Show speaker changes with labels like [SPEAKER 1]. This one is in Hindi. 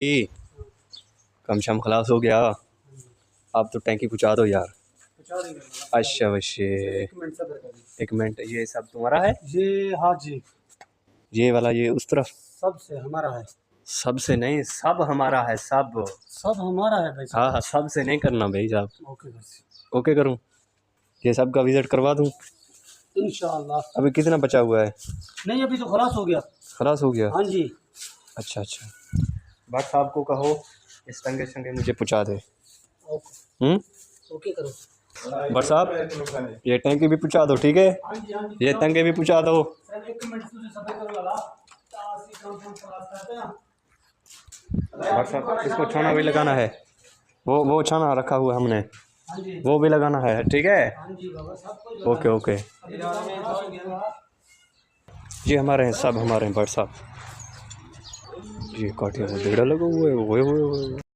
[SPEAKER 1] ये कम शम खलास हो गया। आप तो टैंकी पहुँचा दो यार। अच्छा वैसे एक मिनट, ये सब तुम्हारा है?
[SPEAKER 2] ये हाँ जी,
[SPEAKER 1] ये वाला ये उस तरफ
[SPEAKER 2] सबसे हमारा है।
[SPEAKER 1] सबसे नहीं, सब हमारा है, सब
[SPEAKER 2] सब हमारा है भाई साहब।
[SPEAKER 1] हाँ हाँ, सबसे नहीं करना भाई साहब।
[SPEAKER 2] ओके बस,
[SPEAKER 1] ओके करूँ? ये सब का विजिट करवा दूँ?
[SPEAKER 2] इंशाल्लाह।
[SPEAKER 1] अभी कितना बचा हुआ है?
[SPEAKER 2] नहीं अभी तो खलास हो गया।
[SPEAKER 1] खलास हो गया?
[SPEAKER 2] हाँ जी।
[SPEAKER 1] अच्छा अच्छा, भट्ट साहब को कहो इस टंगे शंगे मुझे पहुँचा दे।
[SPEAKER 2] ओके ओके करो।
[SPEAKER 1] भट्ट साहब ये टंकी भी पहुँचा दो, ठीक है?
[SPEAKER 2] हाँ जी हाँ जी,
[SPEAKER 1] ये टंगे भी पहुँचा दो।
[SPEAKER 2] सर एक मिनट तुझे सफाई करो लगा।
[SPEAKER 1] भट्ट साहब इसको छाना भी लगाना है, वो छाना रखा हुआ हमने,
[SPEAKER 2] हाँ जी
[SPEAKER 1] वो भी लगाना है, ठीक है?
[SPEAKER 2] हाँ जी बाबा सब कुछ
[SPEAKER 1] ओके ओके, ये हमारे हैं, सब हमारे हैं भट्ट साहब। ये काठिया में बेड़ा लगा हुआ है, ओए ओए ओए।